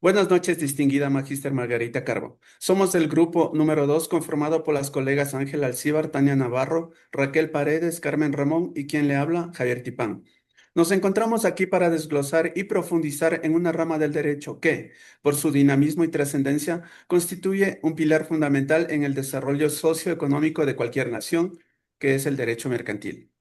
Buenas noches, distinguida Magíster Margarita Carbo. Somos el grupo número 2 conformado por las colegas Ángela Alcíbar, Tania Navarro, Raquel Paredes, Carmen Ramón y quien le habla, Javier Tipán. Nos encontramos aquí para desglosar y profundizar en una rama del derecho que, por su dinamismo y trascendencia, constituye un pilar fundamental en el desarrollo socioeconómico de cualquier nación, que es el derecho mercantil.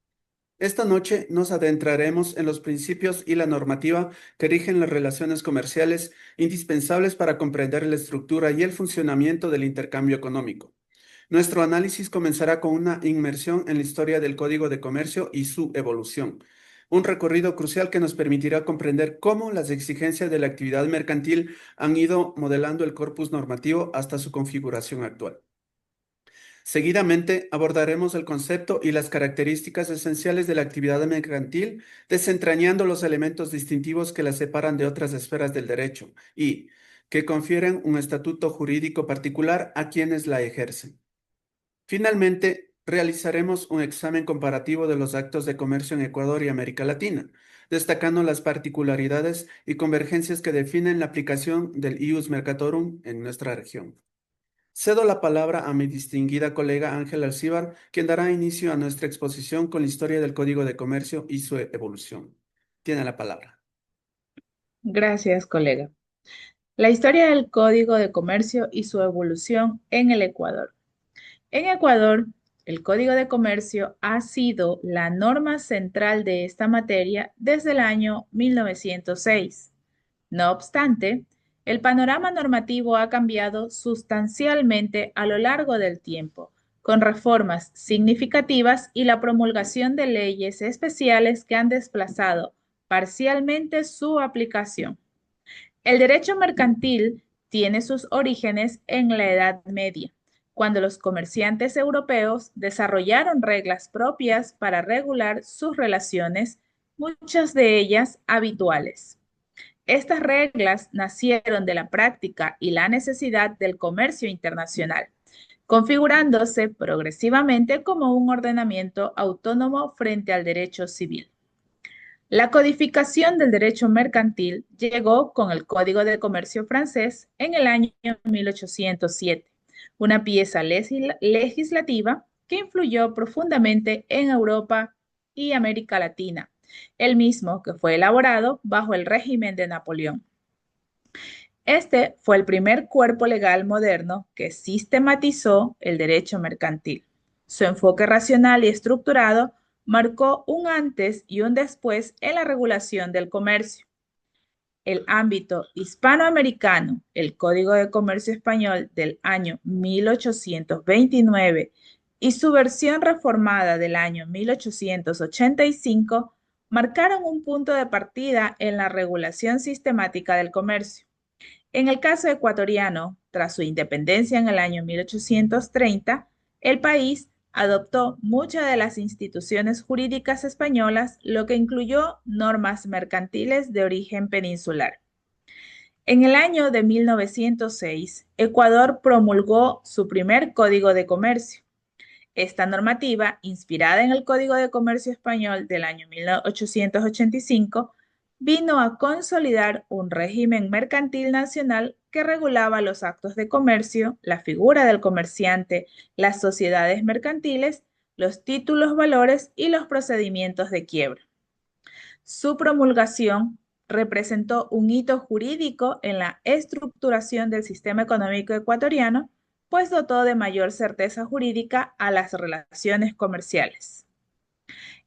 Esta noche nos adentraremos en los principios y la normativa que rigen las relaciones comerciales indispensables para comprender la estructura y el funcionamiento del intercambio económico. Nuestro análisis comenzará con una inmersión en la historia del Código de Comercio y su evolución, un recorrido crucial que nos permitirá comprender cómo las exigencias de la actividad mercantil han ido modelando el corpus normativo hasta su configuración actual. Seguidamente abordaremos el concepto y las características esenciales de la actividad mercantil, desentrañando los elementos distintivos que la separan de otras esferas del derecho y que confieren un estatuto jurídico particular a quienes la ejercen. Finalmente, realizaremos un examen comparativo de los actos de comercio en Ecuador y América Latina, destacando las particularidades y convergencias que definen la aplicación del ius mercatorum en nuestra región. Cedo la palabra a mi distinguida colega Ángela Alcíbar, quien dará inicio a nuestra exposición con la historia del Código de Comercio y su evolución. Tiene la palabra. Gracias, colega. La historia del Código de Comercio y su evolución en el Ecuador. En Ecuador, el Código de Comercio ha sido la norma central de esta materia desde el año 1906. No obstante, el panorama normativo ha cambiado sustancialmente a lo largo del tiempo, con reformas significativas y la promulgación de leyes especiales que han desplazado parcialmente su aplicación. El derecho mercantil tiene sus orígenes en la Edad Media, cuando los comerciantes europeos desarrollaron reglas propias para regular sus relaciones, muchas de ellas habituales. Estas reglas nacieron de la práctica y la necesidad del comercio internacional, configurándose progresivamente como un ordenamiento autónomo frente al derecho civil. La codificación del derecho mercantil llegó con el Código de Comercio francés en el año 1807, una pieza legislativa que influyó profundamente en Europa y América Latina, el mismo que fue elaborado bajo el régimen de Napoleón. Este fue el primer cuerpo legal moderno que sistematizó el derecho mercantil. Su enfoque racional y estructurado marcó un antes y un después en la regulación del comercio. El ámbito hispanoamericano, el Código de Comercio Español del año 1829 y su versión reformada del año 1885 marcaron un punto de partida en la regulación sistemática del comercio. En el caso ecuatoriano, tras su independencia en el año 1830, el país adoptó muchas de las instituciones jurídicas españolas, lo que incluyó normas mercantiles de origen peninsular. En el año de 1906, Ecuador promulgó su primer Código de Comercio. Esta normativa, inspirada en el Código de Comercio Español del año 1885, vino a consolidar un régimen mercantil nacional que regulaba los actos de comercio, la figura del comerciante, las sociedades mercantiles, los títulos valores y los procedimientos de quiebra. Su promulgación representó un hito jurídico en la estructuración del sistema económico ecuatoriano, pues dotó de mayor certeza jurídica a las relaciones comerciales.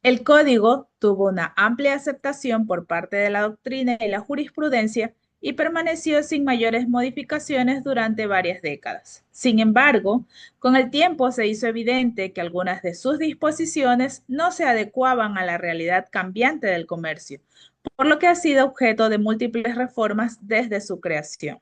El código tuvo una amplia aceptación por parte de la doctrina y la jurisprudencia y permaneció sin mayores modificaciones durante varias décadas. Sin embargo, con el tiempo se hizo evidente que algunas de sus disposiciones no se adecuaban a la realidad cambiante del comercio, por lo que ha sido objeto de múltiples reformas desde su creación.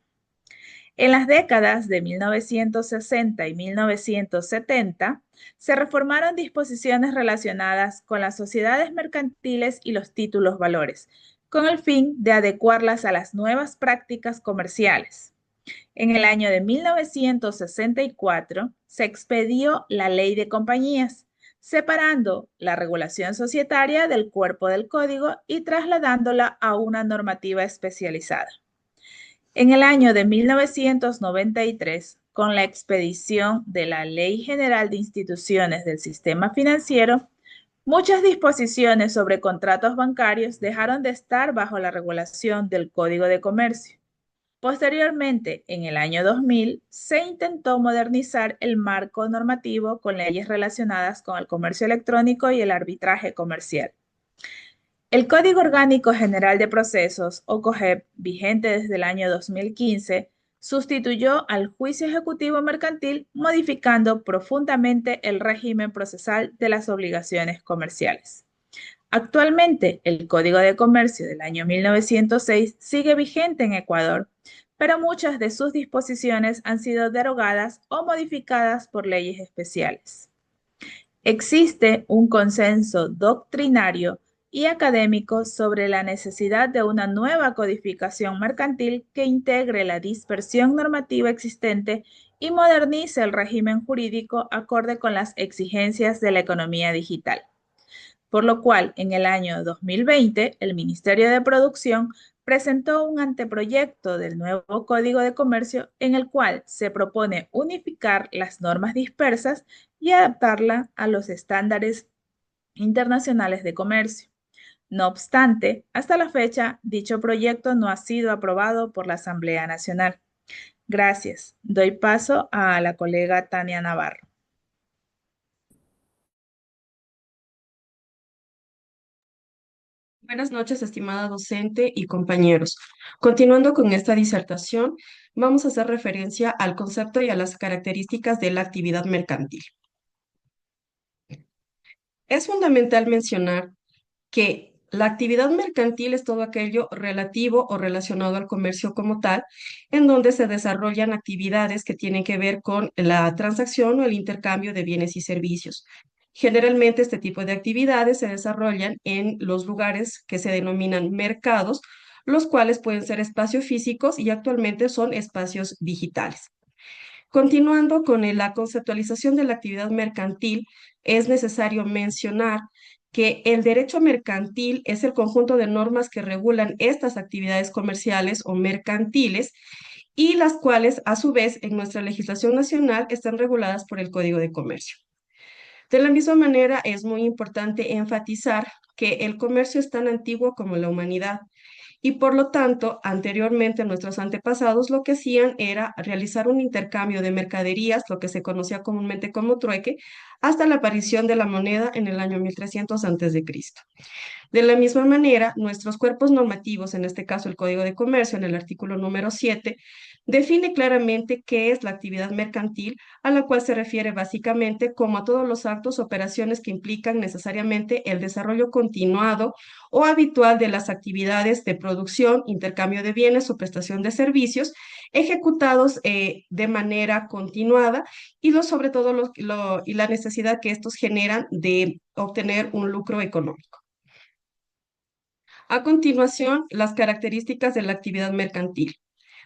En las décadas de 1960 y 1970 se reformaron disposiciones relacionadas con las sociedades mercantiles y los títulos valores, con el fin de adecuarlas a las nuevas prácticas comerciales. En el año de 1964 se expedió la Ley de Compañías, separando la regulación societaria del cuerpo del código y trasladándola a una normativa especializada. En el año de 1993, con la expedición de la Ley General de Instituciones del Sistema Financiero, muchas disposiciones sobre contratos bancarios dejaron de estar bajo la regulación del Código de Comercio. Posteriormente, en el año 2000, se intentó modernizar el marco normativo con leyes relacionadas con el comercio electrónico y el arbitraje comercial. El Código Orgánico General de Procesos, o COGEP, vigente desde el año 2015, sustituyó al juicio ejecutivo mercantil, modificando profundamente el régimen procesal de las obligaciones comerciales. Actualmente, el Código de Comercio del año 1906 sigue vigente en Ecuador, pero muchas de sus disposiciones han sido derogadas o modificadas por leyes especiales. Existe un consenso doctrinario y académico sobre la necesidad de una nueva codificación mercantil que integre la dispersión normativa existente y modernice el régimen jurídico acorde con las exigencias de la economía digital. Por lo cual, en el año 2020, el Ministerio de Producción presentó un anteproyecto del nuevo Código de Comercio en el cual se propone unificar las normas dispersas y adaptarla a los estándares internacionales de comercio. No obstante, hasta la fecha, dicho proyecto no ha sido aprobado por la Asamblea Nacional. Gracias. Doy paso a la colega Tania Navarro. Buenas noches, estimada docente y compañeros. Continuando con esta disertación, vamos a hacer referencia al concepto y a las características de la actividad mercantil. Es fundamental mencionar que la actividad mercantil es todo aquello relativo o relacionado al comercio como tal, en donde se desarrollan actividades que tienen que ver con la transacción o el intercambio de bienes y servicios. Generalmente este tipo de actividades se desarrollan en los lugares que se denominan mercados, los cuales pueden ser espacios físicos y actualmente son espacios digitales. Continuando con la conceptualización de la actividad mercantil, es necesario mencionar que el derecho mercantil es el conjunto de normas que regulan estas actividades comerciales o mercantiles y las cuales, a su vez, en nuestra legislación nacional están reguladas por el Código de Comercio. De la misma manera, es muy importante enfatizar que el comercio es tan antiguo como la humanidad y por lo tanto, anteriormente nuestros antepasados lo que hacían era realizar un intercambio de mercaderías, lo que se conocía comúnmente como trueque, hasta la aparición de la moneda en el año 1300 a.C. De la misma manera, nuestros cuerpos normativos, en este caso el Código de Comercio, en el artículo número 7, define claramente qué es la actividad mercantil, a la cual se refiere básicamente como a todos los actos o operaciones que implican necesariamente el desarrollo continuado o habitual de las actividades de producción, intercambio de bienes o prestación de servicios ejecutados de manera continuada y sobre todo y la necesidad que estos generan de obtener un lucro económico. A continuación, las características de la actividad mercantil,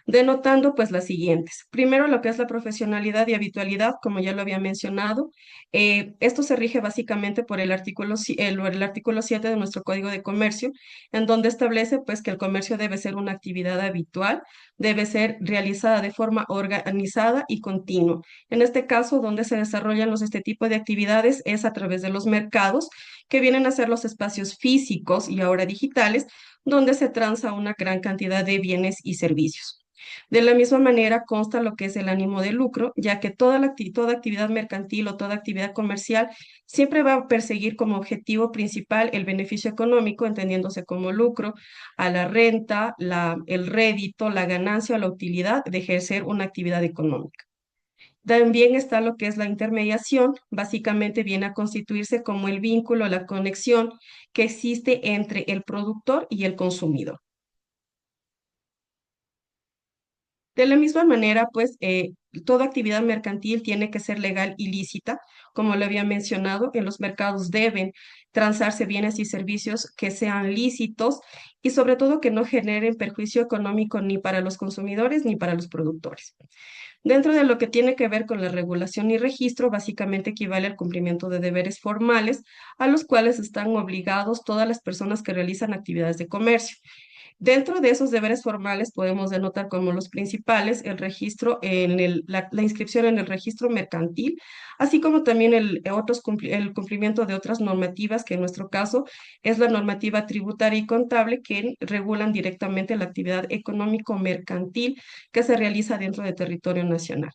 denotando pues las siguientes. Primero, lo que es la profesionalidad y habitualidad, como ya lo había mencionado. Esto se rige básicamente por el artículo 7 de nuestro Código de Comercio, en donde establece pues que el comercio debe ser una actividad habitual, debe ser realizada de forma organizada y continua. En este caso, donde se desarrollan este tipo de actividades es a través de los mercados, que vienen a ser los espacios físicos y ahora digitales, donde se transa una gran cantidad de bienes y servicios. De la misma manera consta lo que es el ánimo de lucro, ya que toda actividad mercantil o toda actividad comercial siempre va a perseguir como objetivo principal el beneficio económico, entendiéndose como lucro a la renta, el rédito, la ganancia o la utilidad de ejercer una actividad económica. También está lo que es la intermediación, básicamente viene a constituirse como el vínculo, la conexión que existe entre el productor y el consumidor. De la misma manera, pues, toda actividad mercantil tiene que ser legal y lícita. Como lo había mencionado, en los mercados deben transarse bienes y servicios que sean lícitos y sobre todo que no generen perjuicio económico ni para los consumidores ni para los productores. Dentro de lo que tiene que ver con la regulación y registro, básicamente equivale al cumplimiento de deberes formales a los cuales están obligados todas las personas que realizan actividades de comercio. Dentro de esos deberes formales podemos denotar como los principales el registro la inscripción en el registro mercantil, así como también el cumplimiento de otras normativas, que en nuestro caso es la normativa tributaria y contable, que regulan directamente la actividad económico-mercantil que se realiza dentro del territorio nacional.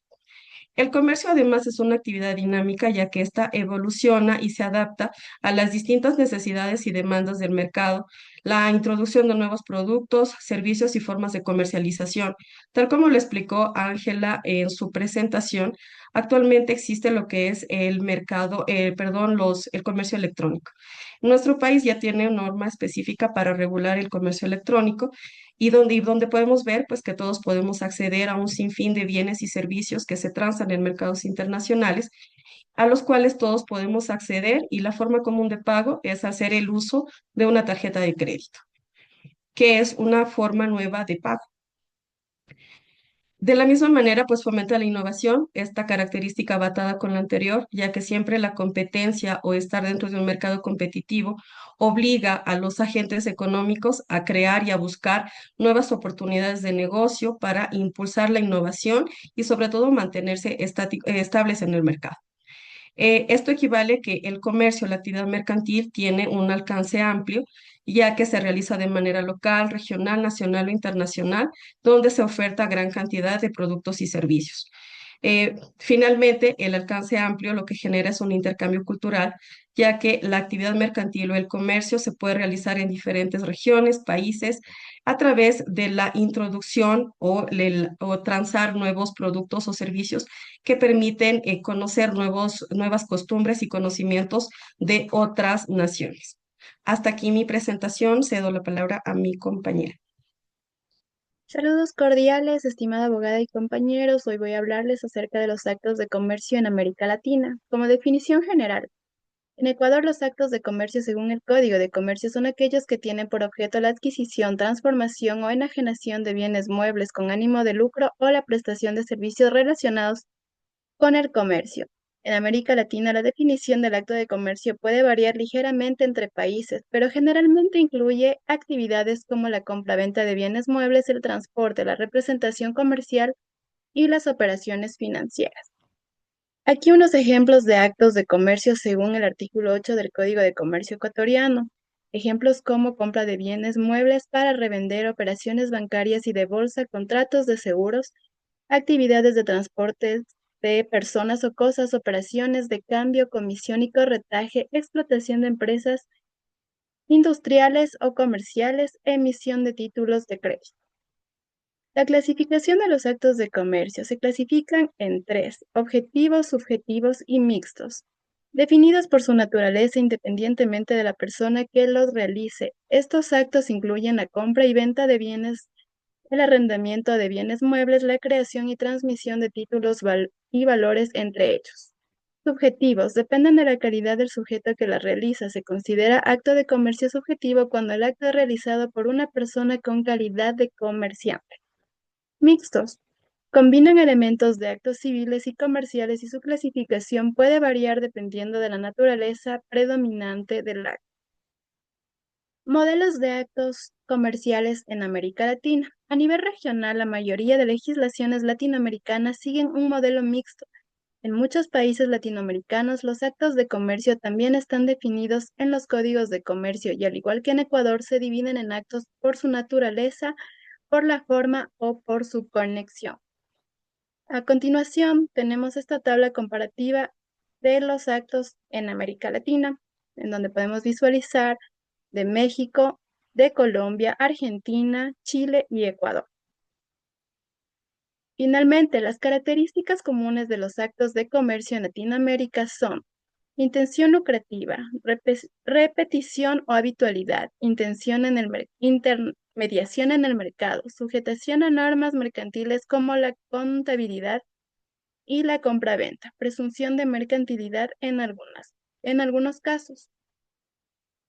El comercio además es una actividad dinámica, ya que ésta evoluciona y se adapta a las distintas necesidades y demandas del mercado, la introducción de nuevos productos, servicios y formas de comercialización. Tal como lo explicó Ángela en su presentación, actualmente existe lo que es el mercado, el comercio electrónico. Nuestro país ya tiene una norma específica para regular el comercio electrónico y donde podemos ver pues que todos podemos acceder a un sinfín de bienes y servicios que se transan en mercados internacionales, a los cuales todos podemos acceder, y la forma común de pago es hacer el uso de una tarjeta de crédito, que es una forma nueva de pago. De la misma manera, pues fomenta la innovación. Esta característica va atada con la anterior, ya que siempre la competencia o estar dentro de un mercado competitivo obliga a los agentes económicos a crear y a buscar nuevas oportunidades de negocio para impulsar la innovación y sobre todo mantenerse estables en el mercado. Esto equivale que el comercio, la actividad mercantil, tiene un alcance amplio, ya que se realiza de manera local, regional, nacional o internacional, donde se oferta gran cantidad de productos y servicios. Finalmente, el alcance amplio lo que genera es un intercambio cultural, ya que la actividad mercantil o el comercio se puede realizar en diferentes regiones, países, a través de la introducción o transar nuevos productos o servicios que permiten conocer nuevas costumbres y conocimientos de otras naciones. Hasta aquí mi presentación. Cedo la palabra a mi compañera. Saludos cordiales, estimada abogada y compañeros. Hoy voy a hablarles acerca de los actos de comercio en América Latina. Como definición general, en Ecuador los actos de comercio según el Código de Comercio son aquellos que tienen por objeto la adquisición, transformación o enajenación de bienes muebles con ánimo de lucro o la prestación de servicios relacionados con el comercio. En América Latina, la definición del acto de comercio puede variar ligeramente entre países, pero generalmente incluye actividades como la compra-venta de bienes muebles, el transporte, la representación comercial y las operaciones financieras. Aquí unos ejemplos de actos de comercio según el artículo 8 del Código de Comercio ecuatoriano. Ejemplos como compra de bienes muebles para revender, operaciones bancarias y de bolsa, contratos de seguros, actividades de transporte de personas o cosas, operaciones de cambio, comisión y corretaje, explotación de empresas industriales o comerciales, emisión de títulos de crédito. La clasificación de los actos de comercio se clasifican en tres: objetivos, subjetivos y mixtos, definidos por su naturaleza independientemente de la persona que los realice. Estos actos incluyen la compra y venta de bienes, el arrendamiento de bienes muebles, la creación y transmisión de títulos y valores entre ellos. Subjetivos dependen de la calidad del sujeto que la realiza. Se considera acto de comercio subjetivo cuando el acto es realizado por una persona con calidad de comerciante. Mixtos combinan elementos de actos civiles y comerciales y su clasificación puede variar dependiendo de la naturaleza predominante del acto. Modelos de actos comerciales en América Latina. A nivel regional, la mayoría de legislaciones latinoamericanas siguen un modelo mixto. En muchos países latinoamericanos, los actos de comercio también están definidos en los códigos de comercio y, al igual que en Ecuador, se dividen en actos por su naturaleza, por la forma o por su conexión. A continuación, tenemos esta tabla comparativa de los actos en América Latina, en donde podemos visualizar de México, de Colombia, Argentina, Chile y Ecuador. Finalmente, las características comunes de los actos de comercio en Latinoamérica son: intención lucrativa, repetición o habitualidad, intermediación en el mercado, sujetación a normas mercantiles como la contabilidad y la compraventa, presunción de mercantilidad en algunos casos.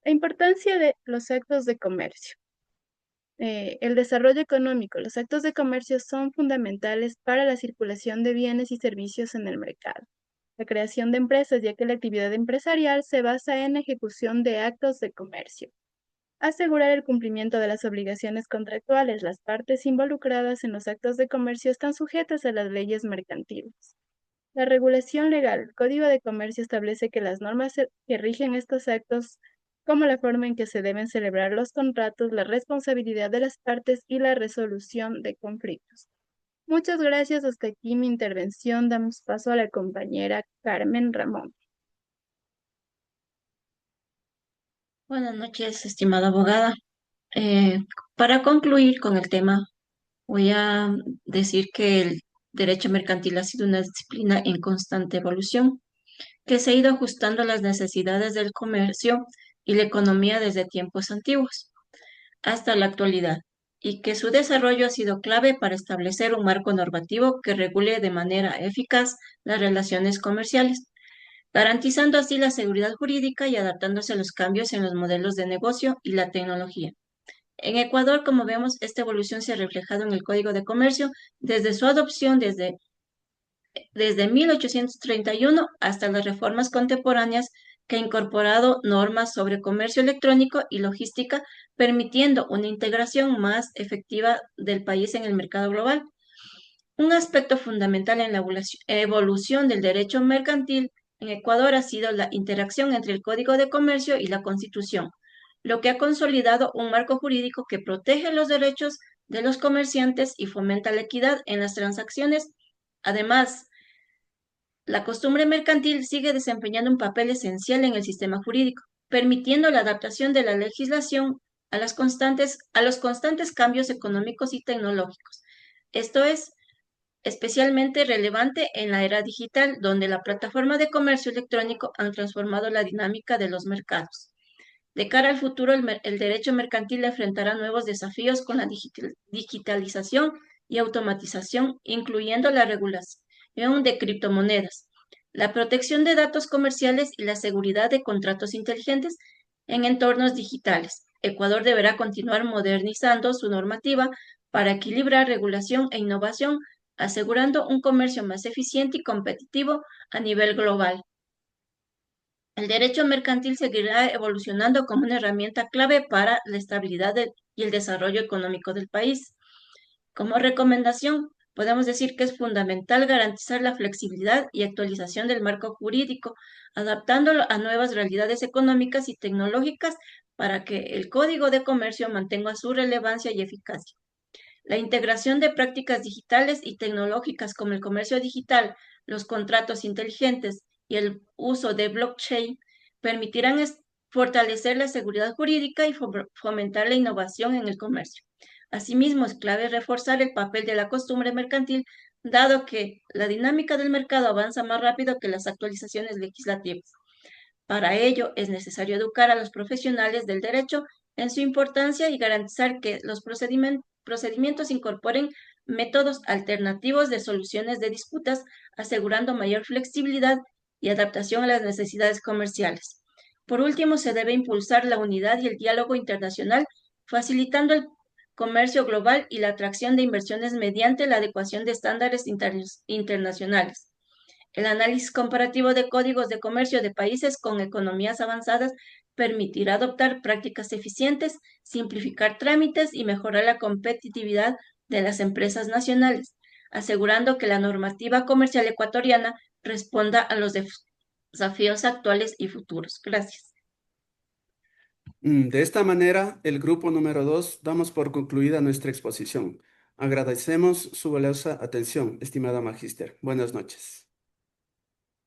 La importancia de los actos de comercio. El desarrollo económico. Los actos de comercio son fundamentales para la circulación de bienes y servicios en el mercado. La creación de empresas, ya que la actividad empresarial se basa en la ejecución de actos de comercio. Asegurar el cumplimiento de las obligaciones contractuales. Las partes involucradas en los actos de comercio están sujetas a las leyes mercantiles. La regulación legal. El Código de Comercio establece que las normas que rigen estos actos, como la forma en que se deben celebrar los contratos, la responsabilidad de las partes y la resolución de conflictos. Muchas gracias. Hasta aquí mi intervención. Damos paso a la compañera Carmen Ramón. Buenas noches, estimada abogada. Eh, para concluir con el tema, voy a decir que el derecho mercantil ha sido una disciplina en constante evolución, que se ha ido ajustando a las necesidades del comercio y la economía desde tiempos antiguos hasta la actualidad, y que su desarrollo ha sido clave para establecer un marco normativo que regule de manera eficaz las relaciones comerciales, garantizando así la seguridad jurídica y adaptándose a los cambios en los modelos de negocio y la tecnología. En Ecuador, como vemos, esta evolución se ha reflejado en el Código de Comercio desde su adopción desde 1831 hasta las reformas contemporáneas que ha incorporado normas sobre comercio electrónico y logística, permitiendo una integración más efectiva del país en el mercado global. Un aspecto fundamental en la evolución del derecho mercantil en Ecuador ha sido la interacción entre el Código de Comercio y la Constitución, lo que ha consolidado un marco jurídico que protege los derechos de los comerciantes y fomenta la equidad en las transacciones. Además, la costumbre mercantil sigue desempeñando un papel esencial en el sistema jurídico, permitiendo la adaptación de la legislación a los constantes cambios económicos y tecnológicos. Esto es especialmente relevante en la era digital, donde la plataforma de comercio electrónico han transformado la dinámica de los mercados. De cara al futuro, el derecho mercantil enfrentará nuevos desafíos con la digitalización y automatización, incluyendo la regulación de criptomonedas, la protección de datos comerciales y la seguridad de contratos inteligentes en entornos digitales. Ecuador deberá continuar modernizando su normativa para equilibrar regulación e innovación, asegurando un comercio más eficiente y competitivo a nivel global. El derecho mercantil seguirá evolucionando como una herramienta clave para la estabilidad y el desarrollo económico del país. Como recomendación, podemos decir que es fundamental garantizar la flexibilidad y actualización del marco jurídico, adaptándolo a nuevas realidades económicas y tecnológicas para que el Código de Comercio mantenga su relevancia y eficacia. La integración de prácticas digitales y tecnológicas como el comercio digital, los contratos inteligentes y el uso de blockchain permitirán fortalecer la seguridad jurídica y fomentar la innovación en el comercio. Asimismo, es clave reforzar el papel de la costumbre mercantil, dado que la dinámica del mercado avanza más rápido que las actualizaciones legislativas. Para ello, es necesario educar a los profesionales del derecho en su importancia y garantizar que los procedimientos incorporen métodos alternativos de soluciones de disputas, asegurando mayor flexibilidad y adaptación a las necesidades comerciales. Por último, se debe impulsar la unidad y el diálogo internacional, facilitando el comercio global y la atracción de inversiones mediante la adecuación de estándares internacionales. El análisis comparativo de códigos de comercio de países con economías avanzadas permitirá adoptar prácticas eficientes, simplificar trámites y mejorar la competitividad de las empresas nacionales, asegurando que la normativa comercial ecuatoriana responda a los desafíos actuales y futuros. Gracias. De esta manera, el grupo número 2 damos por concluida nuestra exposición. Agradecemos su valiosa atención, estimada magíster. Buenas noches.